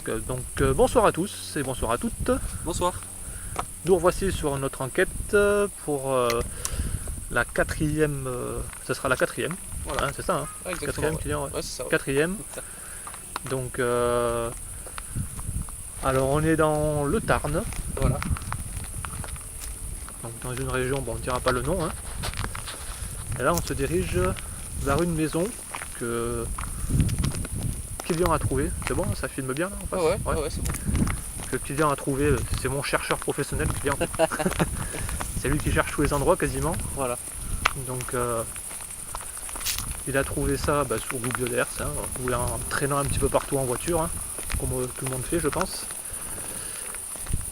Bonsoir à tous et bonsoir à toutes. Bonsoir. Nous revoici sur notre enquête pour la quatrième. Ce sera la quatrième. Voilà. Hein, c'est ça, hein. Ouais, exactement. Quatrième Ouais. client. Ouais, c'est ça. Ouais. Quatrième. Donc, alors on est dans le Tarn. Voilà. Donc dans une région, bon, on ne dira pas le nom. Hein. Et là, on se dirige vers une maison que Kylian a trouvée. C'est bon, ça filme bien là en face. Ouais, c'est bon. Que Kylian a trouvé, c'est mon chercheur professionnel, Kylian. C'est lui qui cherche tous les endroits quasiment. Voilà. Donc il a trouvé ça sur Google Earth, hein, ou en traînant un petit peu partout en voiture, hein, comme tout le monde fait je pense.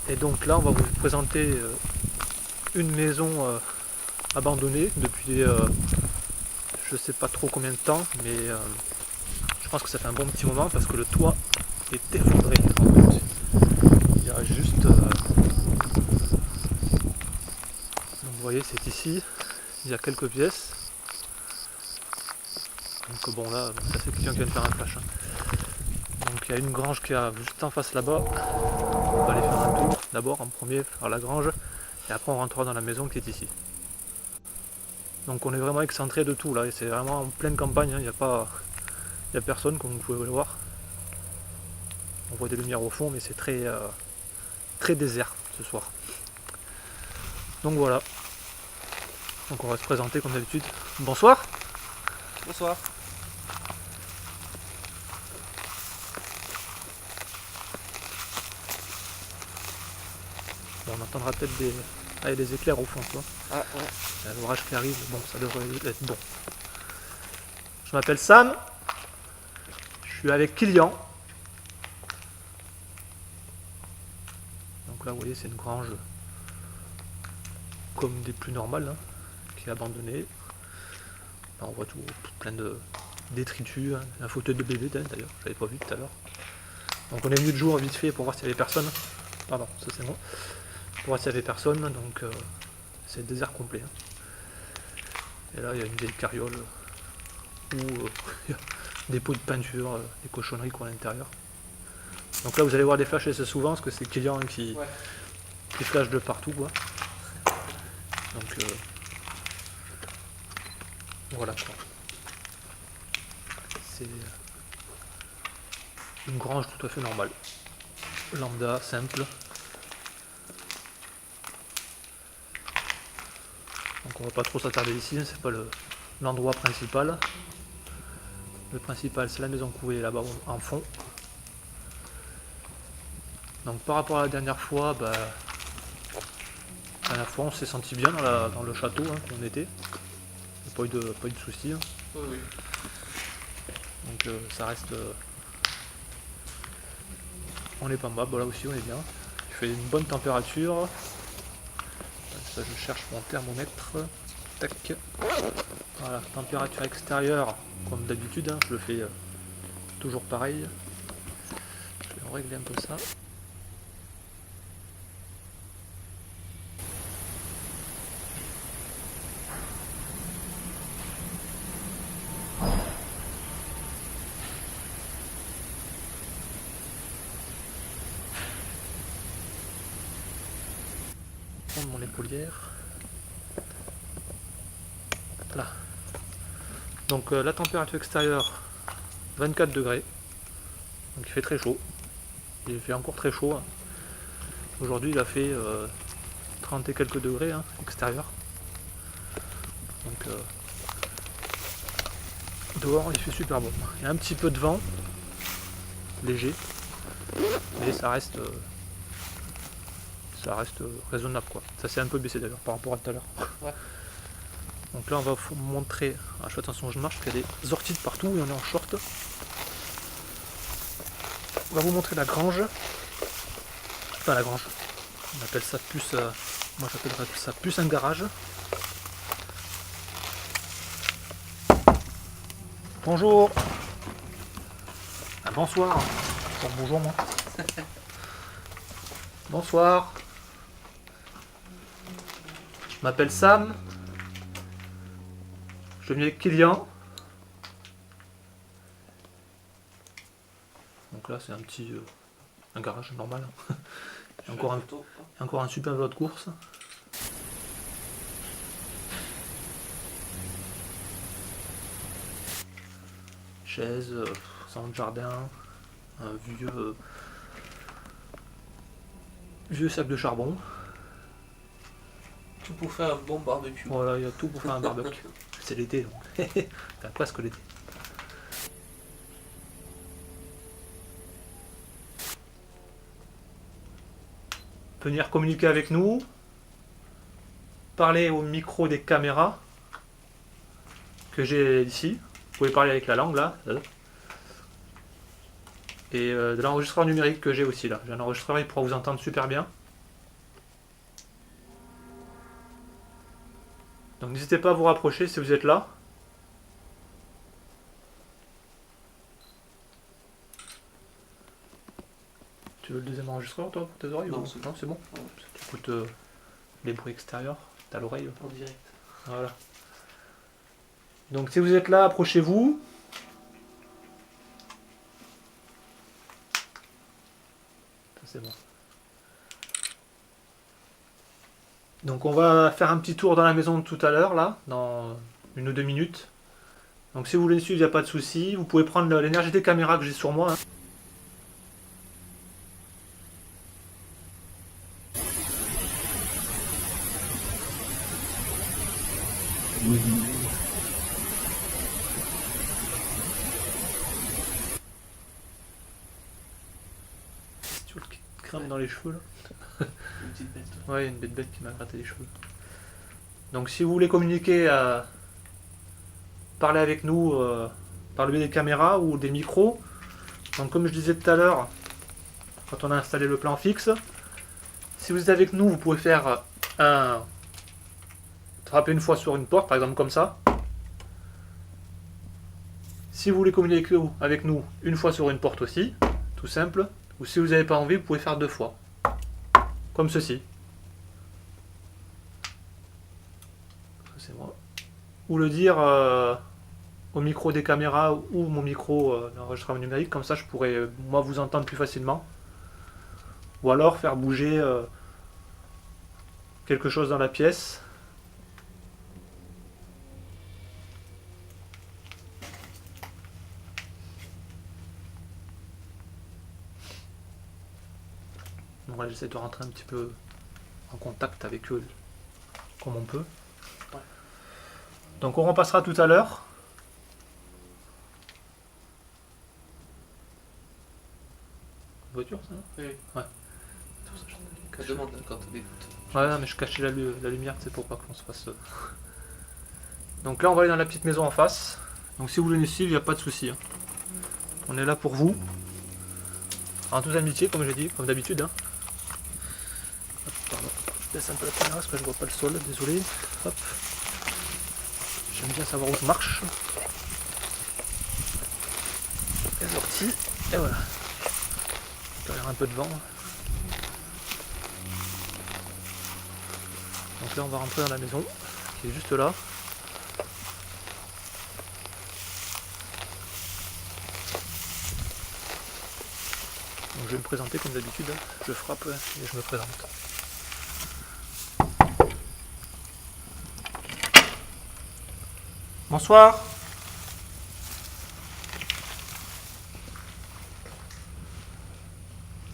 Et donc là on va vous présenter une maison abandonnée depuis je sais pas trop combien de temps, mais je pense que ça fait un bon petit moment parce que le toit est effondré en fait. Il y a juste donc vous voyez c'est ici, il y a quelques pièces. Donc bon là, ça c'est quelqu'un qui vient de faire un flash. Hein. Donc il y a une grange qui est juste en face là-bas. On va aller faire un tour d'abord en premier, faire la grange, et après on rentrera dans la maison qui est ici. Donc on est vraiment excentré de tout là, et c'est vraiment en pleine campagne, hein. Il n'y a personne comme vous pouvez le voir. On voit des lumières au fond, mais c'est très, très désert ce soir. Donc voilà. Donc on va se présenter comme d'habitude. Bonsoir. Bonsoir. Bon, on entendra peut-être des éclairs au fond, quoi. Ah ouais. Il y a l'orage qui arrive, bon ça devrait être bon. Je m'appelle Sam. Je suis avec Kylian. Donc là vous voyez c'est une grange comme des plus normales, hein, qui est abandonnée. Là, on voit tout plein de détritus, hein. Un fauteuil de bébé d'ailleurs, j'avais pas vu tout à l'heure. Donc on est venu de jour vite fait pour voir s'il y avait personne. Pardon, ça c'est moi. Pour voir s'il y avait personne, donc c'est le désert complet. Hein. Et là il y a une vieille carriole où il y a des pots de peinture, des cochonneries quoi à l'intérieur. Donc là vous allez voir des flashs assez souvent parce que c'est Kylian qui flash de partout quoi. Donc voilà quoi. C'est une grange tout à fait normale. Lambda, simple. Donc on va pas trop s'attarder ici, c'est pas l'endroit principal. Le principal c'est la maison couvée là-bas en fond. Donc par rapport à la dernière fois, on s'est senti bien dans le château hein, où on était. Il n'y a pas eu de soucis. Hein. Oui. Donc ça reste. On est pas mal, bon, là aussi on est bien. Il fait une bonne température. Ça je cherche mon thermomètre. Tac. Voilà, température extérieure, comme d'habitude, hein, je le fais toujours pareil. Je vais régler un peu ça. Prendre mon épaulière. Là. Donc la température extérieure 24 degrés. Donc il fait très chaud. Il fait encore très chaud. Hein. Aujourd'hui il a fait 30 et quelques degrés hein, extérieur. Donc dehors il fait super bon. Il y a un petit peu de vent, léger, mais ça reste raisonnable quoi. Ça s'est un peu baissé d'ailleurs par rapport à tout à l'heure. Ouais. Donc là on va vous montrer, je fais attention je marche, parce qu'il y a des orties de partout et on est en short. On va vous montrer la grange. Enfin la grange. On appelle ça plus. Moi j'appellerais ça plus un garage. Bonjour. Ah, bonsoir. Bonjour moi. Bonsoir. Je m'appelle Sam. Je viens avec Kylian. Donc là c'est un petit un garage normal. Je Encore fais un, la photo. encore un super vélo de course. Chaise, salon de jardin, un vieux sac de charbon. Tout pour faire un bon barbecue. Voilà, il y a tout pour faire un barbecue. C'est l'été donc. Enfin, presque l'été. Venir communiquer avec nous. Parler au micro des caméras que j'ai ici. Vous pouvez parler avec la langue là. Et de l'enregistreur numérique que j'ai aussi là. J'ai un enregistreur, il pourra vous entendre super bien. Donc n'hésitez pas à vous rapprocher si vous êtes là. Tu veux le deuxième enregistreur toi pour tes oreilles? Non, ou... c'est non, c'est bon. bon. Tu écoutes les bruits extérieurs, t'as l'oreille. En direct. Voilà. Donc si vous êtes là, approchez-vous. Ça c'est bon. Donc on va faire un petit tour dans la maison de tout à l'heure, là, dans 1 ou 2 minutes. Donc si vous voulez me suivre, il n'y a pas de souci. Vous pouvez prendre l'énergie des caméras que j'ai sur moi. Hein. Tu vois qui te grimpe dans les cheveux là? Une petite bête. Ouais, une bête qui m'a gratté les cheveux. Donc si vous voulez communiquer, parler avec nous par le biais des caméras ou des micros, donc comme je disais tout à l'heure, quand on a installé le plan fixe, si vous êtes avec nous, vous pouvez faire frapper une fois sur une porte, par exemple comme ça. Si vous voulez communiquer avec nous, une fois sur une porte aussi, tout simple. Ou si vous n'avez pas envie, vous pouvez faire 2 fois. Comme ceci. C'est moi. Ou le dire au micro des caméras ou mon micro d'enregistrement numérique, comme ça je pourrais moi vous entendre plus facilement. Ou alors faire bouger quelque chose dans la pièce. Donc là j'essaie de rentrer un petit peu en contact avec eux comme on peut. Ouais. Donc on repassera tout à l'heure. Voiture ça? Oui. Ouais. Je demande quand tu écoutes. Ouais, non, mais je cachais la lumière, c'est pour pas qu'on se fasse. Donc là, on va aller dans la petite maison en face. Donc si vous voulez nous suivre, il n'y a pas de souci. Hein. On est là pour vous. En toute amitié, comme j'ai dit, comme d'habitude. Hein. Hop, pardon. Je laisse un peu la caméra parce que je vois pas le sol, désolé. Hop. J'aime bien savoir où je marche. Et sorti. Et voilà. Je vais un peu de vent. Donc là, on va rentrer dans la maison, qui est juste là. Donc je vais me présenter comme d'habitude. Je frappe et je me présente. Bonsoir.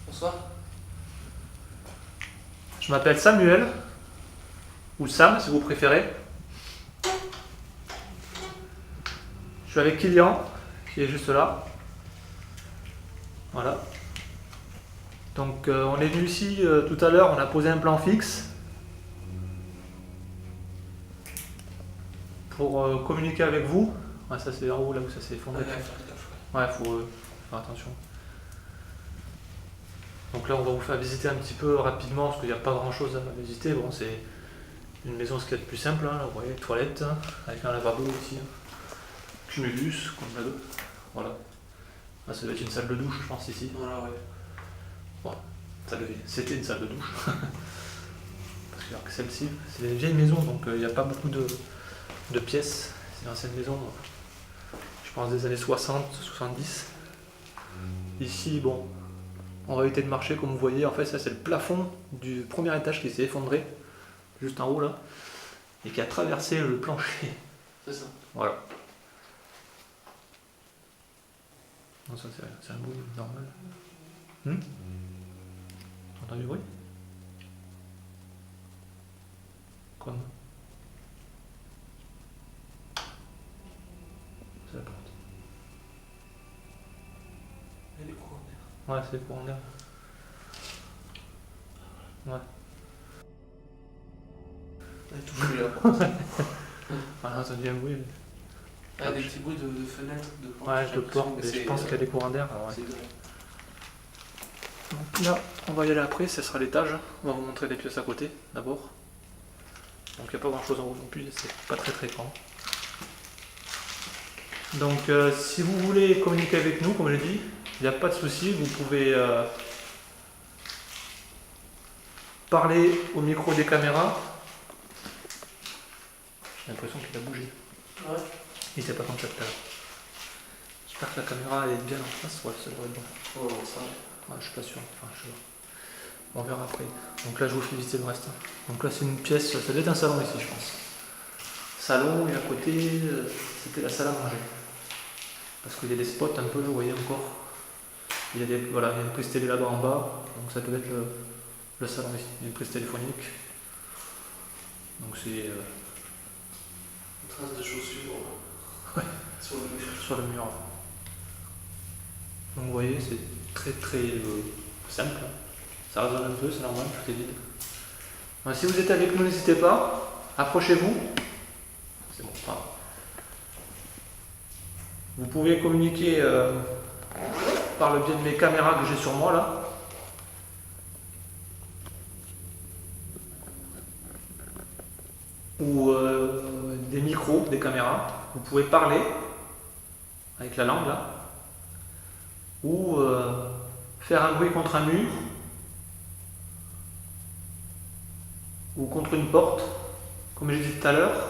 Bonsoir. Je m'appelle Samuel. Ou Sam si vous préférez. Je suis avec Kylian, qui est juste là. Voilà. Donc on est venu ici tout à l'heure, on a posé un plan fixe pour communiquer avec vous. Ouais, ça c'est en haut là où ça s'est effondré. Ouais, faut faire attention. Donc là on va vous faire visiter un petit peu rapidement parce qu'il n'y a pas grand chose à visiter. Bon, c'est une maison ce qu'il y a de plus simple, hein. Vous voyez, toilette, hein, avec un lavabo aussi. Hein. Cumulus, comme là. Voilà. Là, ça doit être une salle de douche, je pense, ici. Voilà, ouais. Bon, c'était une salle de douche. Parce que celle-ci, c'est une vieille maison, donc il n'y a pas beaucoup de pièces. C'est une ancienne maison, je pense des années 60, 70. Ici, bon, on va éviter de marcher comme vous voyez. En fait, ça c'est le plafond du premier étage qui s'est effondré, juste en haut là, et qui a traversé le plancher. C'est ça. Voilà. Non, ça c'est un bruit normal. T'entends du bruit? Comme. C'est la porte. Et les courants d'air. Ouais, c'est le courant d'air. Ouais. Elle est tout la porte. Voilà, ça devient un bruit. Ah, des petits bruits de fenêtres, de portes. Ouais, j'ai je le porte, l'impression mais que je c'est, pense qu'il y a des courants d'air. Ouais. c'est vrai. Donc là, on va y aller après, ce sera l'étage. On va vous montrer les pièces à côté d'abord. Donc il n'y a pas grand chose en haut non plus, c'est pas très grand. Donc si vous voulez communiquer avec nous, comme je l'ai dit, il n'y a pas de souci, vous pouvez parler au micro des caméras. J'ai l'impression qu'il a bougé. Ouais. Il n'était pas comme ça tout à l'heure. J'espère que la caméra est bien en face, ouais, ça devrait être bon. Oh, ça. Ouais, je suis pas sûr, enfin je sais pas. On verra après. Donc là je vous fais visiter le reste. Donc là c'est une pièce, ça doit être un salon ici je pense. Salon et à côté c'était la salle à manger. Parce qu'il y a des spots un peu là, vous voyez encore. Il y a des, voilà, il y a une prise télé là-bas en bas, donc ça doit être le salon ici. Il y a une prise téléphonique. Donc c'est Une trace de chaussures. Ouais. Sur le mur. sur le mur. Donc vous voyez c'est très simple. Ça résonne un peu, c'est normal, tout est vide. Donc, si vous êtes avec nous, n'hésitez pas, approchez-vous. C'est bon, pas grave. Vous pouvez communiquer par le biais de mes caméras que j'ai sur moi là. Ou des micros, des caméras. Vous pouvez parler avec la langue là. Ou faire un bruit contre un mur. Ou contre une porte, comme j'ai dit tout à l'heure.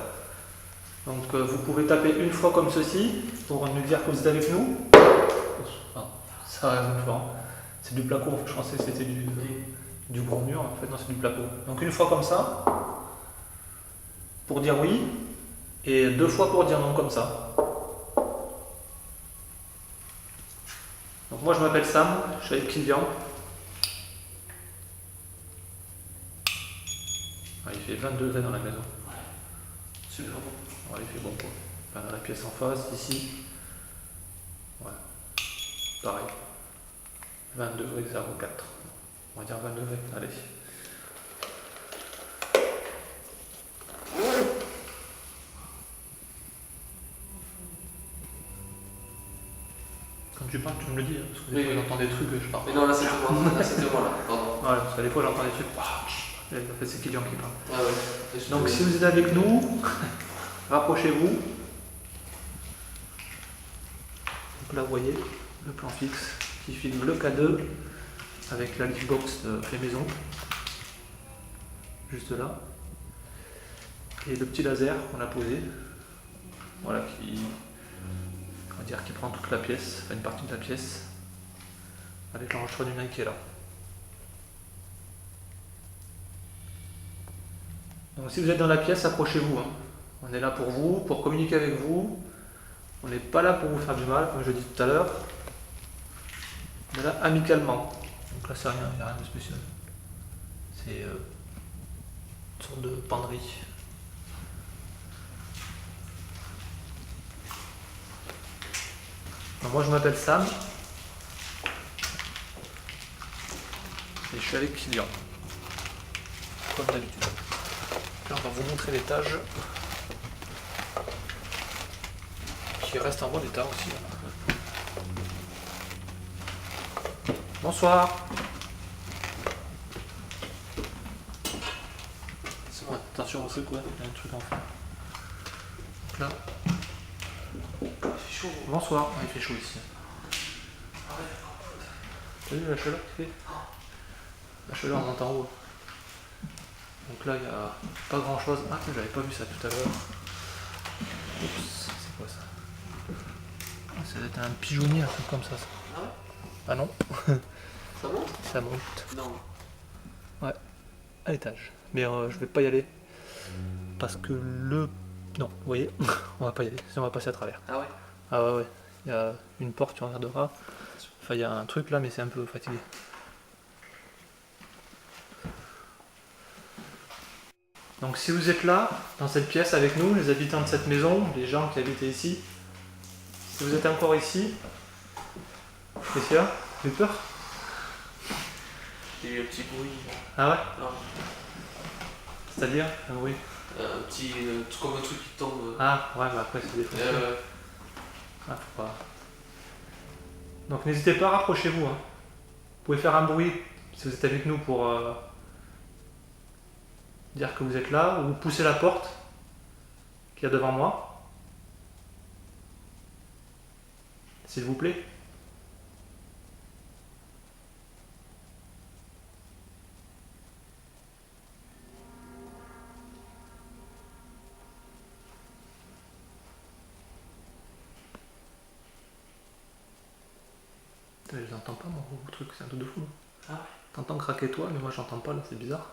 Donc vous pouvez taper une fois comme ceci pour nous dire que vous êtes avec nous. Ah, ça résonne fort. C'est du placo, je pensais que c'était du gros mur, en fait non c'est du placo. Donc une fois comme ça, pour dire oui, et deux fois pour dire non comme ça. Donc moi je m'appelle Sam, je suis avec Kylian. Ah, il fait 22 degrés dans la maison. Super bon. Ouais, il fait bon quoi. Enfin, dans la pièce en face, ici. Ouais. Pareil. 22,04. On va dire 22 degrés. Allez. Quand tu parles, tu me le dis, hein, parce que des fois j'entends des trucs et je parle. Mais non, là c'était moi. Là c'était moi là. Pardon. Ouais, parce que des fois j'entends des trucs. En fait, c'est Kylian qui parle. Ah ouais. Donc si vous êtes avec nous, rapprochez-vous. Donc là vous voyez le plan fixe qui filme le K2 avec la liftbox fait maison. Juste là. Et le petit laser qu'on a posé. Voilà qui. On va dire qui prend toute la pièce, enfin une partie de la pièce. Avec l'enregistreur numérique qui est là. Donc si vous êtes dans la pièce, approchez-vous. Hein. On est là pour vous, pour communiquer avec vous. On n'est pas là pour vous faire du mal, comme je l'ai dit tout à l'heure. On est là amicalement. Donc là c'est rien, il n'y a rien de spécial. C'est une sorte de penderie. Donc moi je m'appelle Sam. Et je suis avec Kylian. Comme d'habitude. Là, on va vous montrer l'étage qui reste en bon état aussi. Bonsoir. C'est bon, attention au truc, ouais, il y a un truc en fond. Donc là. Il fait chaud. Bonsoir. Ah, il fait chaud ici. T'as vu la chaleur qu'il fait? La chaleur monte en haut. Donc là, il n'y a pas grand chose. Ah, j'avais pas vu ça tout à l'heure. Oups, c'est quoi ça? Ah, ça doit être un pigeonnier, un truc comme ça. Ah ouais? Ah non? Ça monte? ça monte Non. à l'étage. Mais je vais pas y aller. Parce que le... Non, vous voyez, on va pas y aller, sinon on va passer à travers. Ah ouais. Ah ouais, ouais. Il y a une porte, tu regarderas. Enfin, il y a un truc là, mais c'est un peu fatigué. Donc si vous êtes là, dans cette pièce avec nous, les habitants de cette maison, les gens qui habitaient ici, si vous êtes encore ici, qu'est-ce qu'il y a? Vous avez peur? Il y a eu un petit bruit. Ah ouais? Non. C'est-à-dire? Ah oui. Un petit. Comme un truc qui tombe. Ah ouais, mais après c'est des fois. Ah, faut pas. Donc n'hésitez pas, rapprochez-vous. Hein. Vous pouvez faire un bruit si vous êtes avec nous pour dire que vous êtes là, ou pousser la porte qu'il y a devant moi. S'il vous plaît. Putain, je n'entends pas mon truc, c'est un truc de fou. Ah ouais. T'entends craquer toi, mais moi j'entends pas là, c'est bizarre.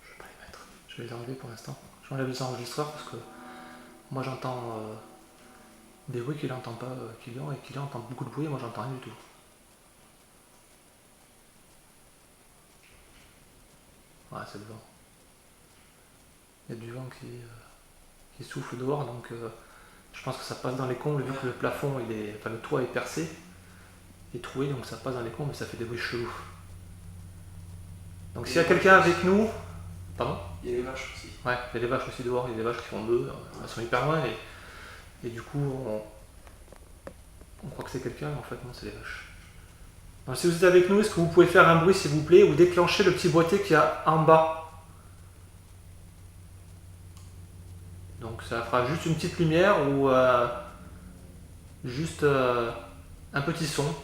Je vais pas les mettre, je vais les enlever pour l'instant. Je m'enlève les enregistreurs parce que moi j'entends des bruits qu'il n'entend pas, Kylian, et Kylian entend beaucoup de bruit et moi j'entends rien du tout. Ouais, c'est le vent. Il y a du vent qui souffle dehors, donc je pense que ça passe dans les combles vu que le plafond, enfin le toit est percé, est troué, donc ça passe dans les combles et ça fait des bruits chelous. Donc s'il y a quelqu'un avec nous, pardon? Il y a les vaches aussi. Ouais, il y a des vaches aussi dehors, il y a des vaches qui font bœufs, elles sont hyper loin et du coup on croit que c'est quelqu'un, mais en fait non, c'est des vaches. Donc si vous êtes avec nous, est-ce que vous pouvez faire un bruit s'il vous plaît ou déclencher le petit boîtier qu'il y a en bas? Donc ça fera juste une petite lumière ou juste un petit son,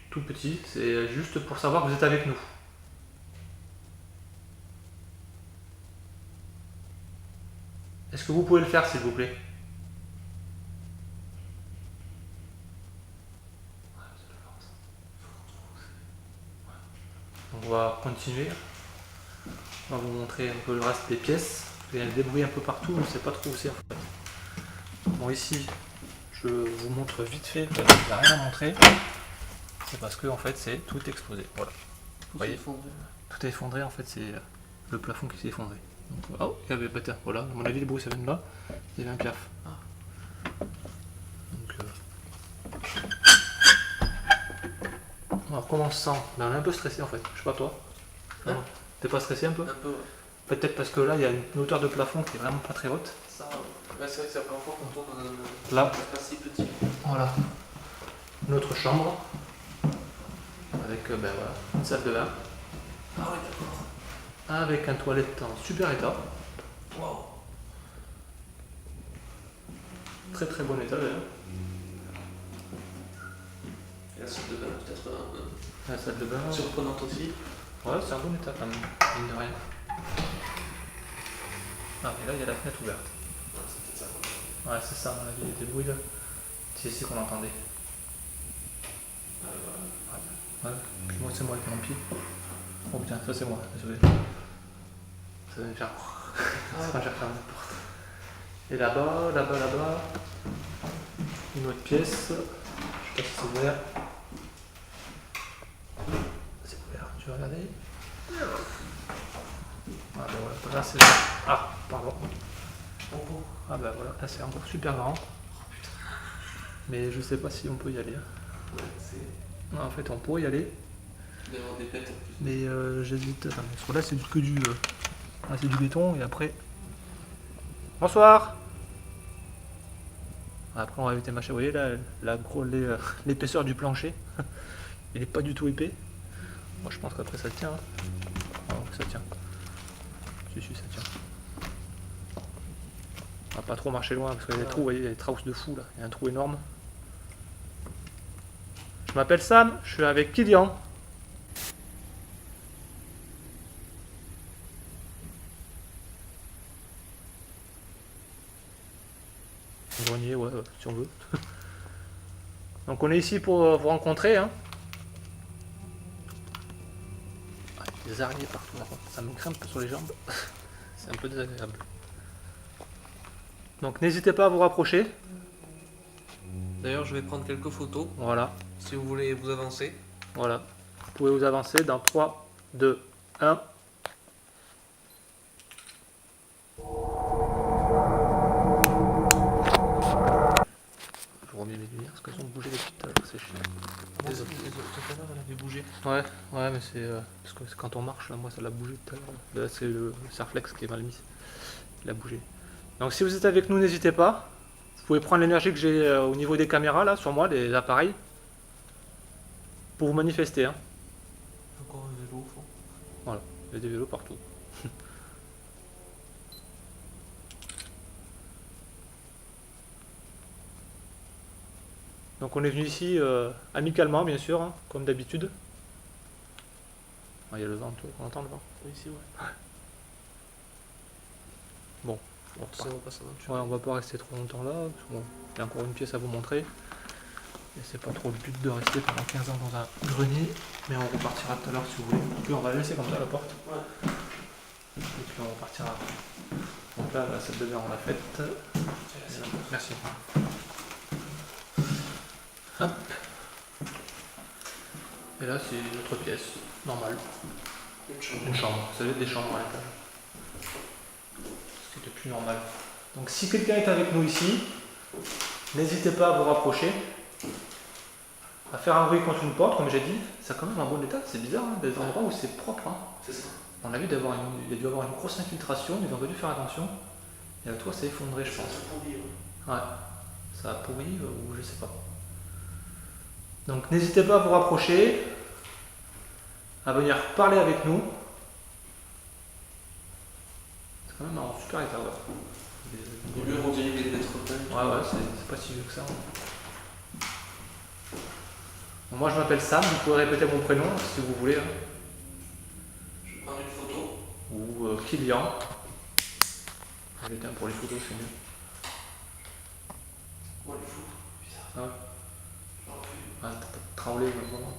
tout petit, c'est juste pour savoir que vous êtes avec nous. Est-ce que vous pouvez le faire s'il vous plaît? On va continuer. On va vous montrer un peu le reste des pièces. Il y a des bruits un peu partout, on ne sait pas trop où c'est en fait. Bon ici, je vous montre vite fait, il n'y a rien à montrer. C'est parce que en fait c'est tout explosé. Voilà. Vous voyez, tout est effondré en fait, c'est le plafond qui s'est effondré. Donc, oh, il y avait tiens, voilà, à mon avis le bruit ça vient de là. Il y avait un piaf. Donc, alors comment on se sent? Ben, on est un peu stressé en fait, je sais pas toi. Hein? T'es pas stressé un peu? Un peu, ouais. Peut-être parce que là il y a une hauteur de plafond qui est vraiment pas très haute. Ça, ouais, c'est vrai que c'est la première fois qu'on tourne dans un. Là. Pas si petit. Voilà. Notre chambre. Avec ben voilà, une salle de bain. Ah ouais, d'accord. Avec un toilette en super état. Waouh. Très très bon état d'ailleurs. Et la salle de bain, peut-être La salle de bain. surprenante aussi. Ouais, c'est un bon état quand même, mine de rien. Ah, mais là il y a la fenêtre ouverte. Ouais, c'est peut-être ça. Ouais, c'est ça, à mon avis, des bruits là. C'est ici qu'on entendait. Ouais, puis moi c'est moi avec mon pied. Oh putain, ça c'est moi, désolé. Ça va me faire. C'est quand j'ai refermé la porte. Et là-bas, là-bas, une autre pièce. Je sais pas si c'est ouvert. C'est ouvert, tu veux regarder? Ah ben voilà, là c'est. Ah, pardon. Ah ben voilà, là c'est encore super grand. Mais je sais pas si on peut y aller. Ouais, c'est. En fait, on pourrait y aller. Il doit y avoir des pètes en plus. Mais j'hésite. Attends, parce que là c'est que du. Là c'est du béton et après. Bonsoir! Après on va éviter machin. Vous voyez là, l'épaisseur du plancher. Il est pas du tout épais. Moi je pense qu'après ça tient. Hein. Oh, ça tient. Si, ça tient. On va pas trop marcher loin parce qu'il y a des trous, vous voyez, il y a des trausses de fou là. Il y a un trou énorme. Je m'appelle Sam, je suis avec Kylian. Grenier, ouais, si on veut. Donc on est ici pour vous rencontrer. Hein. Ah, il y a des araignées partout, là. Ça me grimpe sur les jambes. C'est un peu désagréable. Donc n'hésitez pas à vous rapprocher. D'ailleurs, je vais prendre quelques photos, Voilà, si vous voulez vous avancer. voilà. Vous pouvez vous avancer dans 3, 2, 1. Je remets mes lumières parce qu'elles ont bougé depuis tout à l'heure, c'est chiant. Désolé, tout à l'heure, elle avait bougé. Ouais, ouais, mais c'est parce que c'est quand on marche, là, moi ça l'a bougé tout à l'heure. Là, c'est le Surflex qui est mal mis. Il a bougé. Donc si vous êtes avec nous, n'hésitez pas. Vous pouvez prendre l'énergie que j'ai au niveau des caméras, là, sur moi, des appareils, pour vous manifester. Hein. Encore un vélo au fond. Voilà, il y a des vélos partout. Donc on est venu ici amicalement, bien sûr, hein, comme d'habitude. Ah, il y a le vent, on entend le vent. Oui, ici, ouais. Bon, Ça va pas s'aventurer. ouais, on va pas rester trop longtemps là. Parce que bon, il y a encore une pièce à vous montrer. Et c'est pas trop le but de rester pendant 15 ans dans un grenier. Mais on repartira tout à l'heure si vous voulez. Puis on va la laisser comme ça la porte. Ouais. Et puis on repartira. Donc là, la salle de bain, on l'a faite. Merci. Hop. Et là, c'est une autre pièce, normale. Une chambre. Une chambre. Ça va être des chambres à l'étage. C'était plus normal. Donc si quelqu'un est avec nous ici, n'hésitez pas à vous rapprocher. À faire un bruit contre une porte, comme j'ai dit. Ça a quand même un bon état. C'est bizarre, hein, des endroits où c'est propre. Hein. C'est ça. On a vu il y a dû y avoir une grosse infiltration, ils ont dû faire attention. Et le toit s'est effondré, je pense. Ouais, ça a pourri ou je sais pas. Donc n'hésitez pas à vous rapprocher, à venir parler avec nous. C'est quand même un super état. Ouais. Au lieu, on dirait qu'il est d'être peint. Ouais, c'est pas si vieux que ça. Bon, moi je m'appelle Sam, vous pouvez répéter mon prénom si vous voulez. Hein. Je vais prendre une photo. Ou Kylian. Pour les photos, c'est mieux. Moi, le fou. Bizarre. Ah ouais. Je l'en refais. Ah, t'as pas traulé le moment.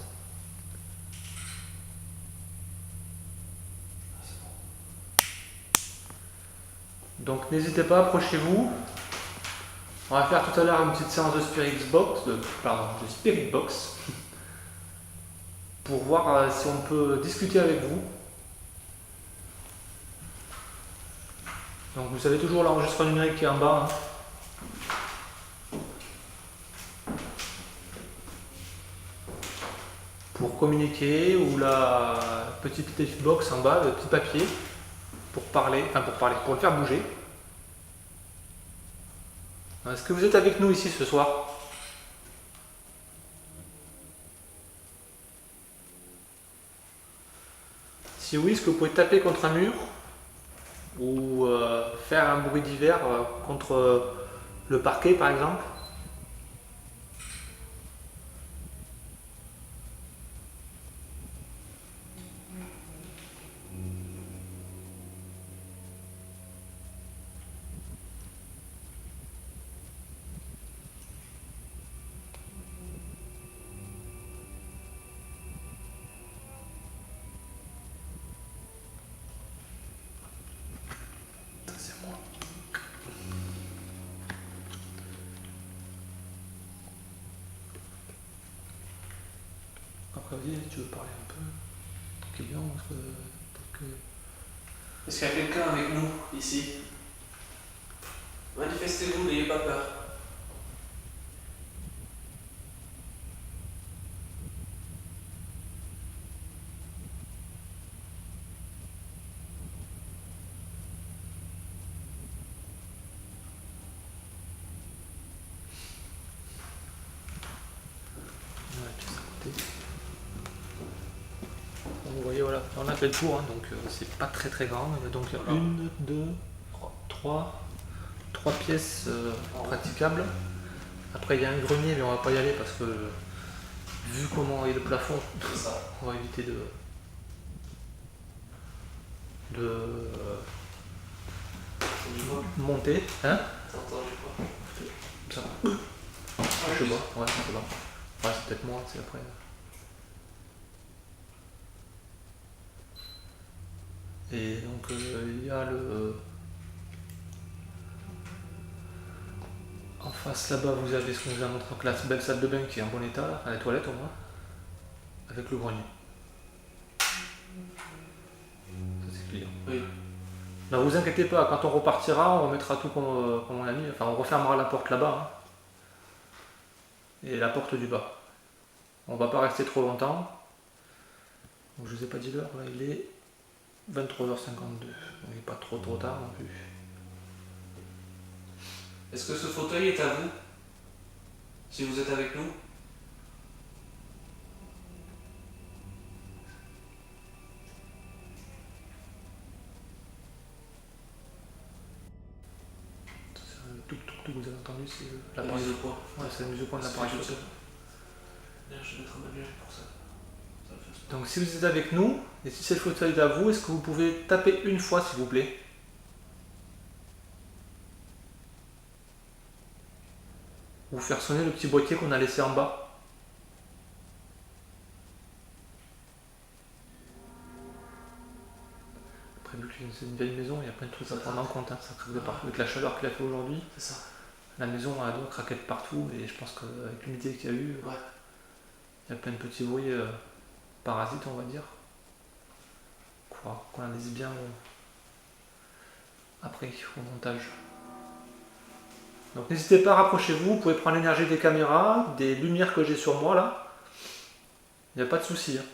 Ah, c'est bon. Donc n'hésitez pas, approchez-vous. On va faire tout à l'heure une petite séance de Spirit Box, de Spirit Box, pour voir si on peut discuter avec vous. Donc vous savez toujours l'enregistrement numérique qui est en bas. Hein. Pour communiquer, ou la petite box en bas, le petit papier, pour parler, pour le faire bouger. Est-ce que vous êtes avec nous ici ce soir? Si oui, est-ce que vous pouvez taper contre un mur ou faire un bruit divers contre le parquet par exemple? C'est moi. Après, vas-y, tu veux parler un peu? Client, peut-être que... Est-ce qu'il y a quelqu'un avec nous, ici? Manifestez-vous, n'ayez pas peur. Ouais, puis ça a côté. Bon, vous voyez, voilà, on a fait le tour, hein, donc c'est pas très très grand. Il y a donc Voilà. une, deux, trois pièces praticables. Après, il y a un grenier, mais on va pas y aller parce que vu comment est le plafond, C'est ça. on va éviter de Tu vois? monter. Hein? T'as entendu quoi? Ça va. Je sais pas, ouais, ça va. Ouais, c'est peut-être moi, c'est après. Et donc il y a le... En face là-bas, vous avez ce qu'on vous a montré, donc la belle salle de bain qui est en bon état, là, à la toilette au moins, avec le grenier. Ça c'est client. Oui. Ne vous inquiétez pas, quand on repartira, on remettra tout comme on a mis, enfin on refermera la porte là-bas, hein, et la porte du bas. On va pas rester trop longtemps. Donc, je vous ai pas dit l'heure, là il est 23h52, donc il n'est pas trop tard non plus. Est-ce que ce fauteuil est à vous? Si vous êtes avec nous? C'est le tuk-tuk que vous avez entendu, c'est La l'appareil. mise au point. Ouais, c'est la mise au point de l'appareil photo. D'ailleurs, je vais mettre un manuel pour ça. Ça va faire ça. Donc si vous êtes avec nous, et si c'est le fauteuil à vous, est-ce que vous pouvez taper une fois s'il vous plaît? Ou faire sonner le petit boîtier qu'on a laissé en bas. Après vu que c'est une vieille maison, il y a plein de trucs à prendre en compte, hein. Ça craque de partout. Avec la chaleur qu'il a fait aujourd'hui, C'est ça. la maison a doit craquer de partout, et je pense qu'avec l'humidité qu'il y a eu, Ouais. il y a plein de petits bruits parasites on va dire. Qu'on analyse bien après au montage. Donc n'hésitez pas, rapprochez-vous, vous pouvez prendre l'énergie des caméras, des lumières que j'ai sur moi là. Il n'y a pas de souci, hein.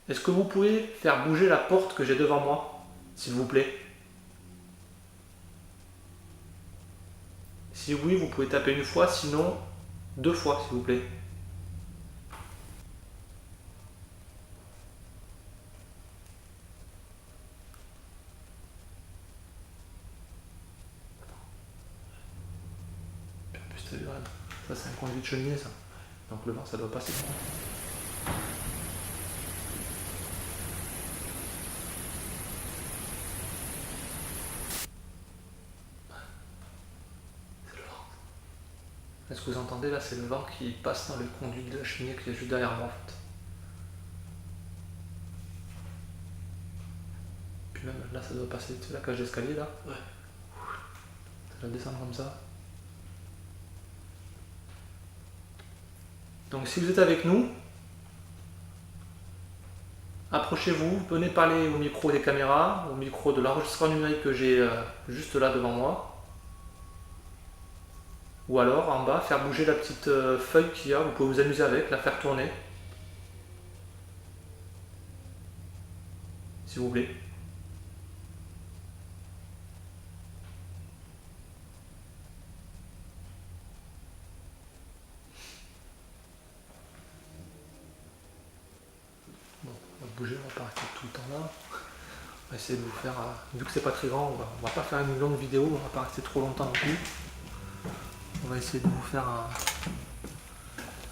Est-ce que vous pouvez faire bouger la porte que j'ai devant moi, s'il vous plaît? Si oui, vous pouvez taper une fois, sinon 2 fois, s'il vous plaît. Ça c'est un conduit de cheminée ça. Donc le vent ça doit passer. C'est le vent. Est-ce que vous entendez là? C'est le vent qui passe dans le conduit de la cheminée qui est juste derrière moi en fait. Puis même là ça doit passer, c'est la cage d'escalier là. Ouais. Ça va descendre comme ça. Donc si vous êtes avec nous, approchez-vous, venez parler au micro des caméras, au micro de l'enregistreur numérique que j'ai juste là devant moi. Ou alors en bas, faire bouger la petite feuille qu'il y a, vous pouvez vous amuser avec, la faire tourner. S'il vous plaît. Bon, on va bouger, on va pas rester tout le temps là. On va essayer de vous faire, vu que c'est pas très grand, on va pas faire une longue vidéo, on va pas rester trop longtemps non plus. On va essayer de vous faire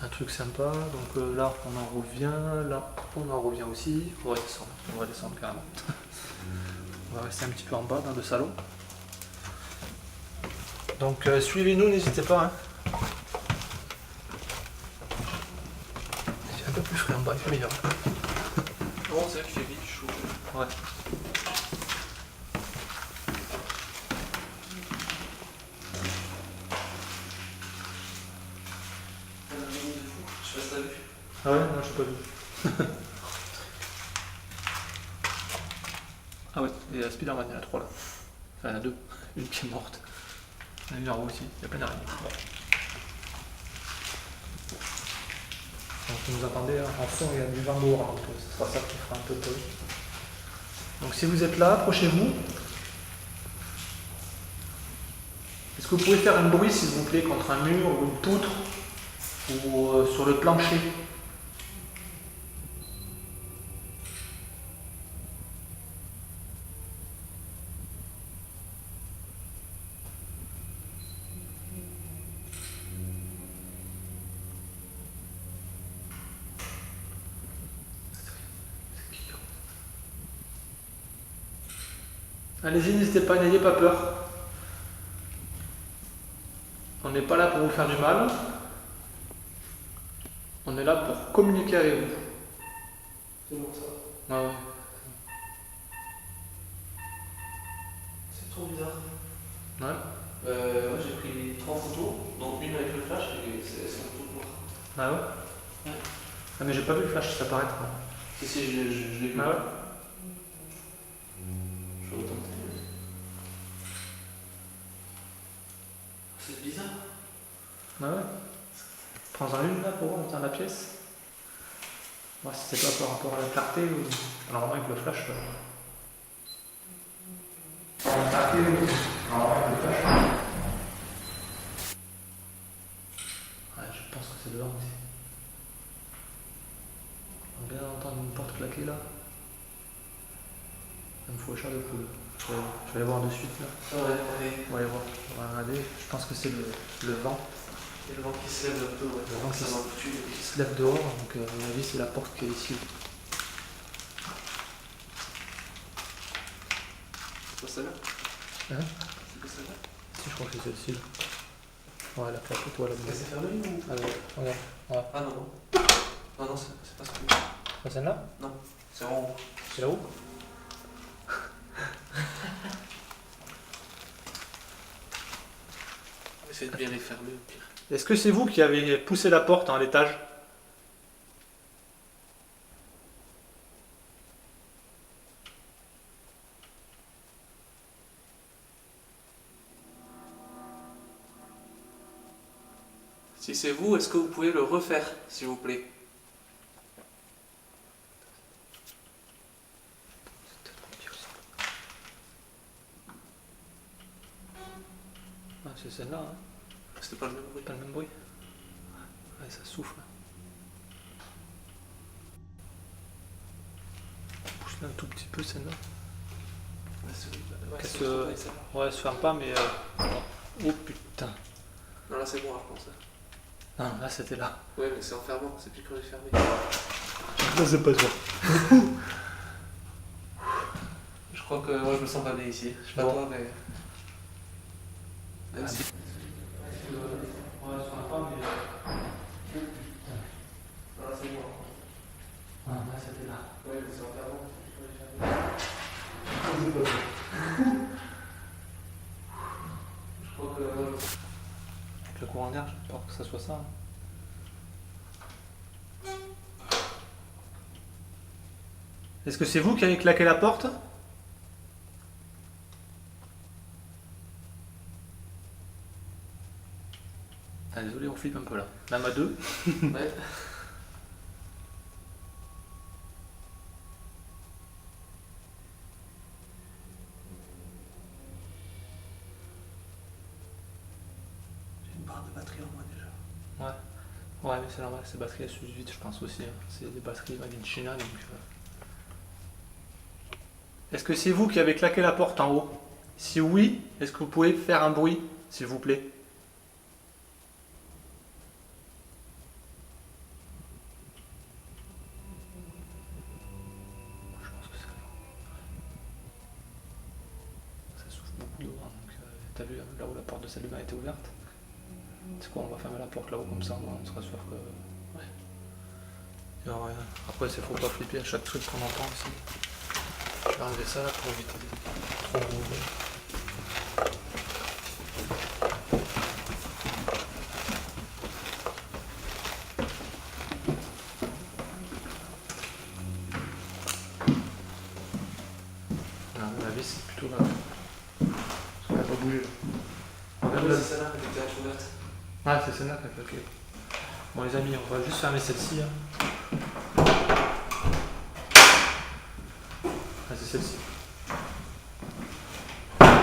un truc sympa. Donc là on en revient, là on en revient aussi. On va descendre carrément. On va rester un petit peu en bas dans le salon. Donc suivez-nous, n'hésitez pas, hein. Il fait un peu plus frais en bas, il fait meilleur. Non, c'est vrai qu'il fait vite chaud. Ouais. Je sais pas si t'as vu. Ah ouais, non, j'ai pas vu. Ah ouais, et Spider-Man, il y en a 3 là. Enfin, il y en a 2. Une qui est morte. Il y en a une en haut aussi, il y a plein d'araignées. Donc vous nous entendez, en fond il y a du vent dehors, donc ce sera ça qui fera un peu de bruit. Donc si vous êtes là, approchez-vous. Est-ce que vous pouvez faire un bruit s'il vous plaît contre un mur ou une poutre ou sur le plancher? Allez-y, n'hésitez pas, n'ayez pas peur. On n'est pas là pour vous faire du mal. On est là pour communiquer avec vous. C'est bon ça. Ah ouais. C'est trop bizarre. Ouais. Moi j'ai pris 3 photos, donc une avec le flash et elles sont toutes noires. Ah ouais. Ouais. Ah mais j'ai pas vu le flash s'apparaître. Si, je l'ai vu. Ah ouais. Je vais retenter. C'est bizarre. Ah ouais. Prends-en une là pour voir dans la pièce. Voir si c'est pas par rapport à la clarté ou. Alors moi avec le flash. Par la clarté ou. Alors avec le flash. Ouais, je pense que c'est devant aussi. On vient d'entendre une porte claquer là. Ça me fout cher de poule. Je vais aller voir de suite là. Ouais, ouais. On va aller voir. On va regarder. Je pense que c'est le vent. Il y a le vent qui se lève un peu, ouais. Le vent qui ça se- m'a foutu. Qui se lève dehors, donc à mon avis c'est la porte qui est ici. C'est pas celle-là? Hein? C'est pas celle-là? Si, je crois que c'est celle-ci là. Ouais, la plaque toi là. Elle s'est fermée ou? Ah ouais, regarde. Ouais. Ah non, non. Non, non, c'est pas celle-là. Pas celle-là? Non, c'est en haut. C'est là-haut? Essayez de bien les fermer au pire. Est-ce que c'est vous qui avez poussé la porte à l'étage? Si c'est vous, est-ce que vous pouvez le refaire, s'il vous plaît? Ah, c'est celle-là, hein. C'était pas le même bruit. Pas le même bruit. Ouais, ça souffle. Pousse-la un tout petit peu celle-là. Ouais, c'est Qu'est-ce c'est que- trop pareil, celle-là. Ouais, elle se ferme pas, mais. Oh putain. Non, là c'est bon, là, je pense. Non, là c'était là. Ouais, mais c'est en fermant, c'est plus quand j'ai fermé. Là c'est pas sûr. Je crois que moi je me sens pas bien ici. Je sais pas Bon. toi, mais. Même si. Ouais, elle se ferme pas, mais. Non, là c'est bon. Ah, là c'était là. Ouais, mais c'est en fermant, c'est plus quand j'ai fermé. Je crois que. Avec le courant d'air, j'ai peur que ça soit ça. hein. Est-ce que c'est vous qui avez claqué la porte? Ah, désolé, on flippe un peu là. Même à deux. Ouais. J'ai une barre de batterie en moins déjà. Ouais. Ouais, mais c'est normal, ces batteries elles s'usent vite, je pense aussi. hein. C'est des batteries made in China, donc. Est-ce que c'est vous qui avez claqué la porte en haut? Si oui, est-ce que vous pouvez faire un bruit, s'il vous plaît? Je pense que ça souffle beaucoup d'eau, hein, donc t'as vu là où la porte de salle de bain était ouverte? C'est quoi, on va fermer la porte là-haut comme ça, on sera sûr que. Ouais. Il y aura rien. Après, il faut pas flipper à chaque truc qu'on entend aussi. Je vais enlever ça là pour éviter de trop gros bruit. À mon avis, c'est plutôt là. Parce qu'elle n'a pas bougé là. Ah, Regarde ouais, là. c'est celle-là, elle était entrouverte. Ah, c'est celle-là qui a claqué. Bon, les amis, on va juste fermer celle-ci. Hein. Ah, c'est celle-ci. Voilà.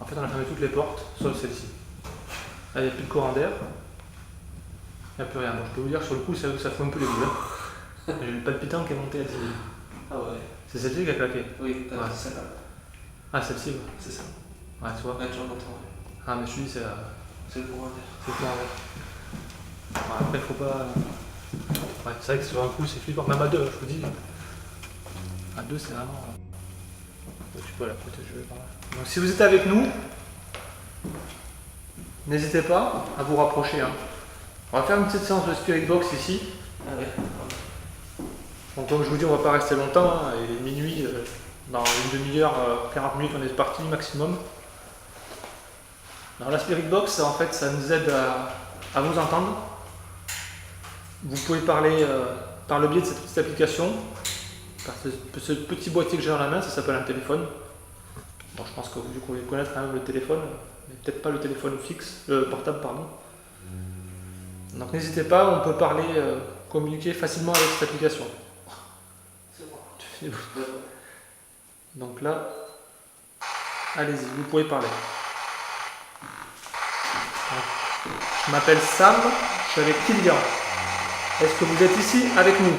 En fait, on a fermé toutes les portes, sauf celle-ci. Là, il n'y a plus de courant d'air. Il n'y a plus rien. Donc, je peux vous dire, sur le coup, ça fait un peu les boules. Hein. J'ai le palpitant qui est monté à 10 000. Ah ouais. C'est celle-ci qui a claqué. Oui, Ouais. c'est celle-là. Ah, celle-ci, ouais. C'est ça. Ouais, tu vois. Ouais, tu l'entends, ouais. Ah, mais je te dis, c'est C'est le courant d'air. le courant d'air. Ouais, après, faut pas. Ouais, c'est vrai que sur un coup, c'est flippant. Même à deux, je vous dis. À deux, c'est vraiment. Tu peux la protéger par là. Donc si vous êtes avec nous, n'hésitez pas à vous rapprocher. Hein. On va faire une petite séance de Spirit Box ici. Ah ouais. Donc comme je vous dis, on va pas rester longtemps. Hein. Il est minuit, dans une demi-heure, 40 minutes, on est parti maximum. Alors la Spirit Box, en fait, ça nous aide à vous entendre. Vous pouvez parler par le biais de cette petite application, par ce petit boîtier que j'ai dans la main, ça s'appelle un téléphone. Bon, je pense que vous pouvez connaître quand même le téléphone, mais peut-être pas le téléphone fixe, portable, pardon. Donc n'hésitez pas, on peut parler, communiquer facilement avec cette application. C'est bon. Donc là, allez-y, vous pouvez parler. Donc, je m'appelle Sam, je suis avec Kylian. Est-ce que vous êtes ici avec nous?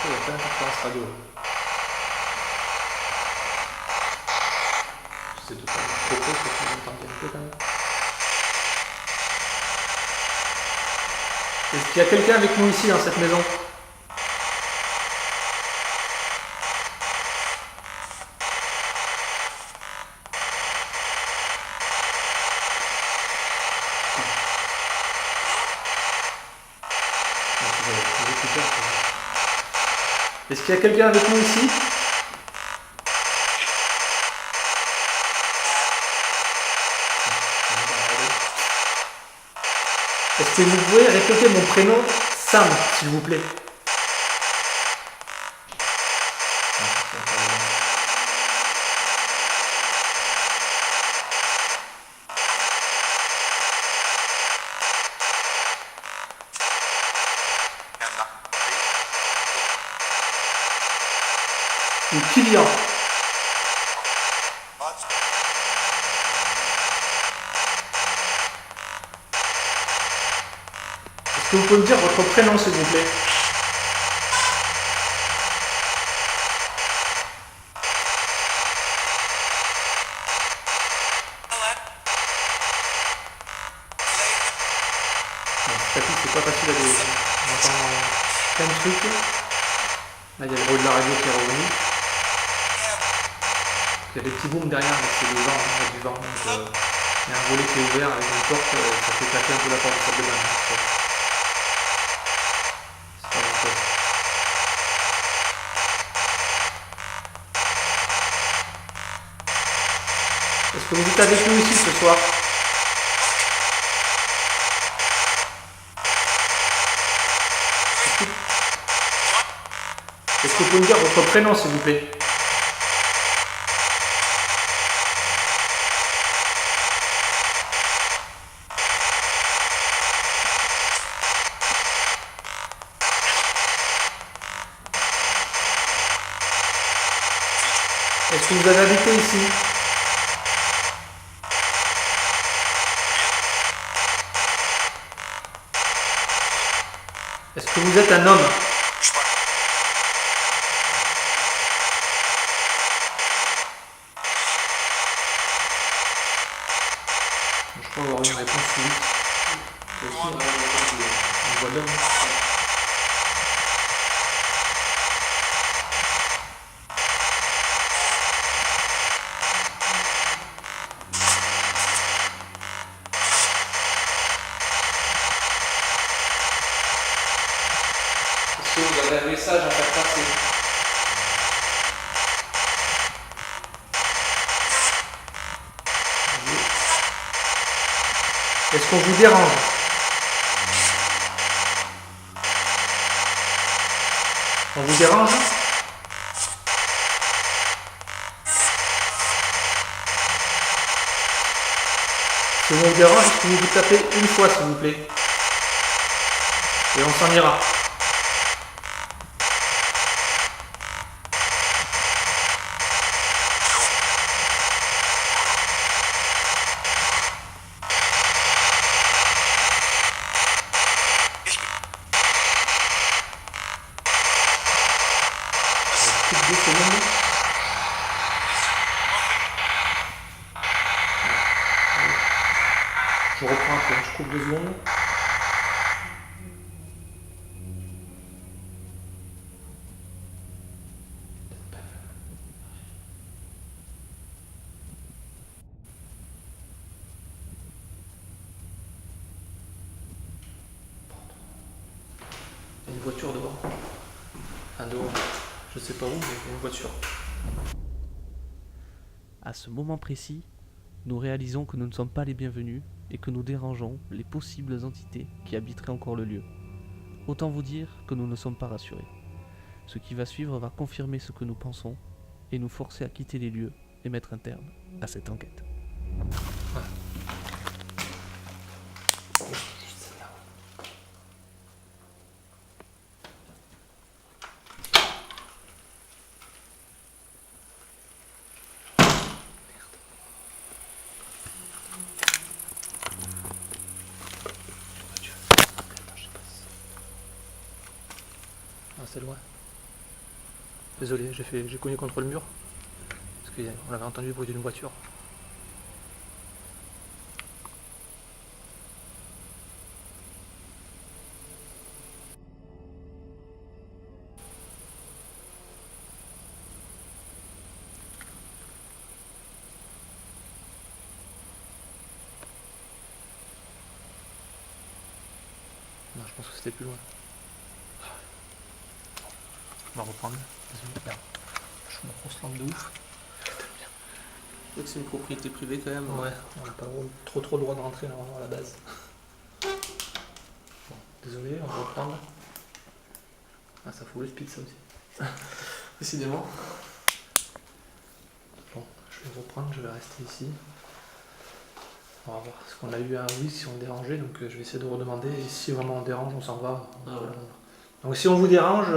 Il y a plein d'interférences radio. C'est tout ça. Propos, que vous entendez un peu quand même. Est-ce qu'il y a quelqu'un avec nous ici dans cette maison? Est-ce qu'il y a quelqu'un avec nous ici? Est-ce que vous pouvez répéter mon prénom Sam, s'il vous plaît? Ou Kylian? Est-ce que vous pouvez me dire votre prénom, s'il vous plaît? C'est pas facile à dire. On entend plein de trucs. Là, il y a le bruit de la radio qui est revenu. Il y a des petits booms derrière, mais c'est le vent, il y a du vent. Donc, il y a un volet qui est ouvert avec une porte, ça fait claquer un peu la porte de salle de bain. C'est pas grand-chose. Est-ce que vous êtes avec nous ici ce soir? Est-ce que vous pouvez me dire votre prénom, s'il vous plaît? Est-ce que vous avez habité ici? Est-ce que vous êtes un homme? Je crois avoir une réponse oui. On voit l'homme. Est-ce que vous avez un message à faire passer? Est-ce qu'on vous dérange? On vous dérange? Si on vous dérange, est-ce que vous vous tapez une fois, s'il vous plaît? Et on s'en ira. Toutes 2 secondes. besoin. Il y a une voiture dehors. Enfin dehors, je sais pas où, mais il y a une voiture. À ce moment précis, nous réalisons que nous ne sommes pas les bienvenus et que nous dérangeons les possibles entités qui habiteraient encore le lieu. Autant vous dire que nous ne sommes pas rassurés. Ce qui va suivre va confirmer ce que nous pensons et nous forcer à quitter les lieux et mettre un terme à cette enquête. Ah, c'est loin. Désolé, j'ai cogné contre le mur. Parce qu'on avait entendu le bruit d'une voiture. Non, je pense que c'était plus loin. On va reprendre. Désolé, merde. Je suis une grosse lampe de ouf. Donc c'est une propriété privée quand même. Ouais, on n'a pas trop le droit de rentrer normalement à la base. Bon, désolé, on va reprendre. Ah, ça fout le speed ça aussi. Décidément. Bon, je vais reprendre, je vais rester ici. On va voir. Parce qu'on a eu un oui si on dérangeait, donc je vais essayer de redemander. Et si vraiment on dérange, on s'en va. Ah ouais. Donc si on vous dérange,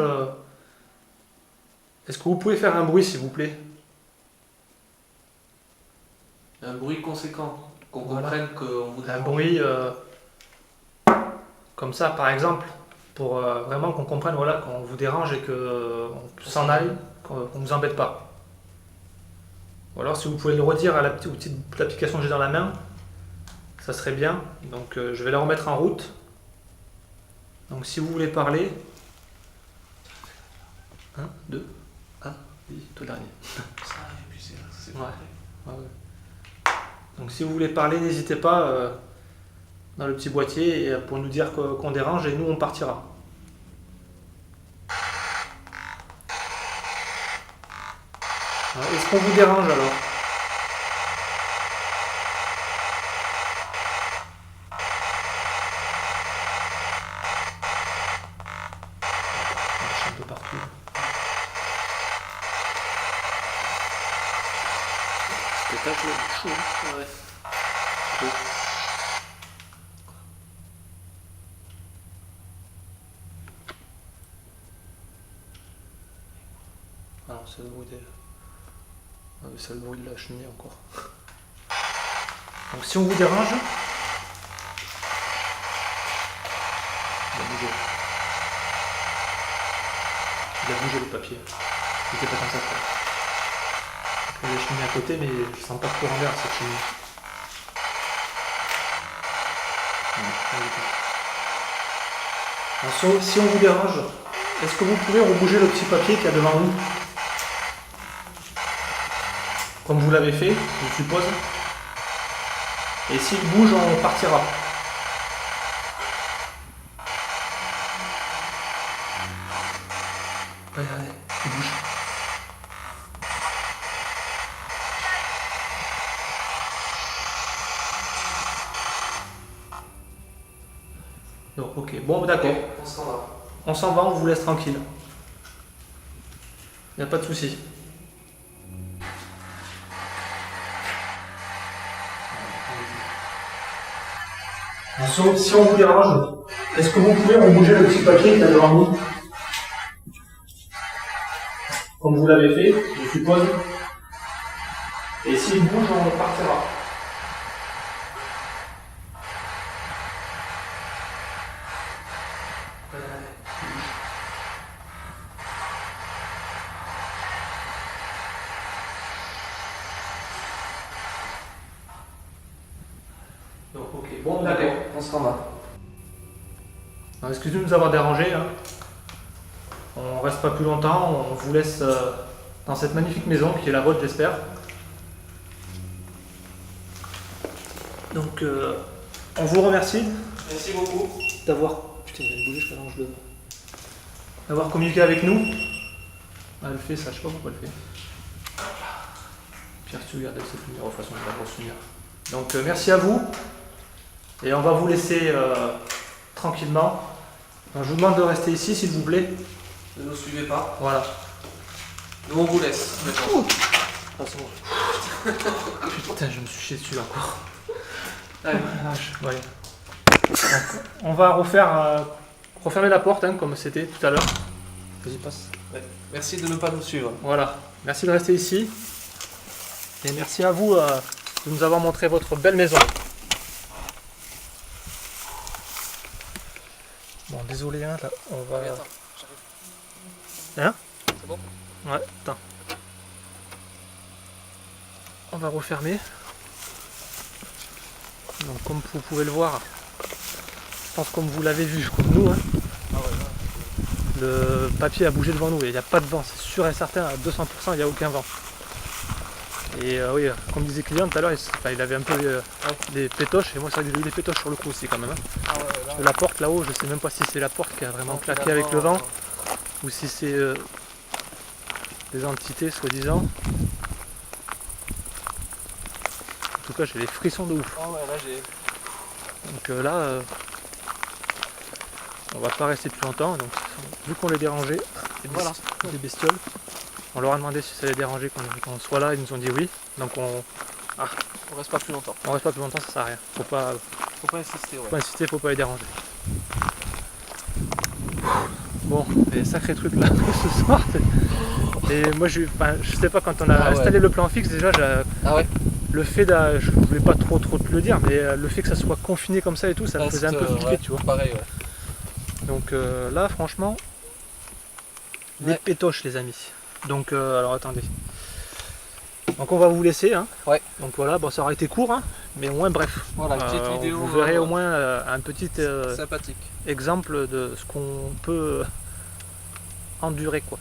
est-ce que vous pouvez faire un bruit s'il vous plaît? Un bruit conséquent. Qu'on Voilà. comprenne qu'on vous Un dérange. bruit comme ça par exemple, pour vraiment qu'on comprenne voilà, qu'on vous dérange et qu'on s'en aille, qu'on ne vous embête pas. Ou alors si vous pouvez le redire à la petite application que j'ai dans la main, ça serait bien. Donc je vais la remettre en route. Donc si vous voulez parler, 1, 2, 1, oui, tout dernier. Ça, et puis c'est Ouais. pareil. Ouais, ouais. Donc si vous voulez parler, n'hésitez pas dans le petit boîtier pour nous dire qu'on dérange et nous on partira. Ouais, est-ce qu'on vous dérange alors? On marche un peu partout. C'était pas chaud. Ouais. Chaud. Ah non, c'est le bruit c'est le bruit de la cheminée encore. Donc si on vous dérange, il a bougé. Il a bougé le papier. Il était pas comme ça. Quoi. Il y a la cheminée à côté, mais je sens pas trop en l'air cette cheminée. Non, pas du tout. Alors, si on vous dérange, est-ce que vous pouvez rebouger le petit papier qu'il y a devant vous? Comme vous l'avez fait, je suppose. Et s'il bouge, on partira. Regardez, il bouge. Donc, ok, bon, d'accord. Ok, on s'en va. On s'en va, on vous laisse tranquille. Il n'y a pas de souci. Si on vous dérange, est-ce que vous pouvez rebouger le petit papier qu'il y a devant vous? Comme vous l'avez fait, je suppose. Et s'il bouge, on partira. Donc, ok, bon, d'accord. s'en va. Alors, excusez-nous de nous avoir dérangé. Hein. On reste pas plus longtemps, on vous laisse dans cette magnifique maison qui est la vôtre, j'espère. Donc, on vous remercie Merci beaucoup. d'avoir. Putain, il vient de bouger, je l'ange d'avoir communiqué avec nous. Ah, elle fait ça, je sais pas pourquoi elle fait. Pierre, si tu regardes cette lumière, de toute façon, on va grosse lumière. Donc, merci à vous. Et on va vous laisser tranquillement. Donc, je vous demande de rester ici, s'il vous plaît. Ne nous suivez pas. Voilà. Nous on vous laisse. maintenant. Ah, c'est bon. Putain, je me suis chié dessus encore. Allez. Ouais. Donc, on va refermer la porte hein, comme c'était tout à l'heure. Vas-y, passe. Ouais. Merci de ne pas nous suivre. Voilà. Merci de rester ici. Et merci à vous de nous avoir montré votre belle maison. Bon, désolé, hein, là, on va. Attends, j'arrive. Hein? C'est bon? Ouais, attends. On va refermer. Donc comme vous pouvez le voir, je pense comme vous l'avez vu, comme nous, hein, Ah ouais, là. le papier a bougé devant nous et il n'y a pas de vent, c'est sûr et certain, à 200% il n'y a aucun vent. Et oui, comme disait Client tout à l'heure, il avait un peu des pétoches, et moi ça j'ai eu des pétoches sur le coup aussi quand même. Hein. Ah ouais, là. La porte là-haut, je sais même pas si c'est la porte qui a vraiment claqué avec le vent, ou si c'est des entités soi-disant. En tout cas j'ai des frissons de ouf. Ah ouais, là j'ai. Donc là, on va pas rester plus longtemps. Donc, vu qu'on les dérangeait, Voilà. des bestioles, on leur a demandé si ça les dérangeait qu'on soit là. Ils nous ont dit oui. Donc On reste pas plus longtemps. on reste pas plus longtemps, ça sert à rien. Faut pas Insister, ouais. insister, faut pas les déranger. Bon, et sacré truc là ce soir. Et moi je sais pas, quand on a Ah ouais. installé le plan fixe déjà, Ah ouais. le fait je voulais pas trop te le dire, mais le fait que ça soit confiné comme ça et tout, ça me faisait un peu flipper, ouais, tu vois. Pareil, ouais. Donc là, franchement, les Ouais. pétoches, les amis. Donc, alors attendez. Donc, on va vous laisser. Hein. Ouais. Donc voilà, bon, ça aura été court, hein, mais au moins, bref. Voilà, une petite vidéo. Vous verrez au moins un petit sympathique. exemple de ce qu'on peut endurer, quoi.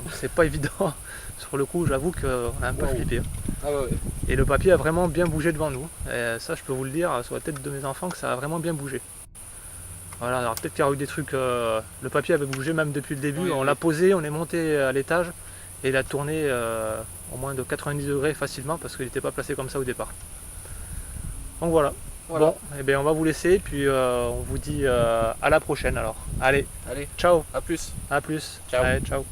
Donc, c'est pas évident. Sur le coup, j'avoue qu'on a un peu Wow. flippé. Hein. Ah ouais, ouais. Et le papier a vraiment bien bougé devant nous. Et ça, je peux vous le dire sur la tête de mes enfants que ça a vraiment bien bougé. Voilà, alors peut-être qu'il y aura eu des trucs. Le papier avait bougé même depuis le début. Oui, on oui. l'a posé, on est monté à l'étage et il a tourné au moins de 90 degrés facilement parce qu'il n'était pas placé comme ça au départ. Donc voilà. Voilà. Bon, et bien on va vous laisser puis on vous dit à la prochaine alors. Allez, Allez, ciao, à plus. à plus. Ciao. Allez, ciao.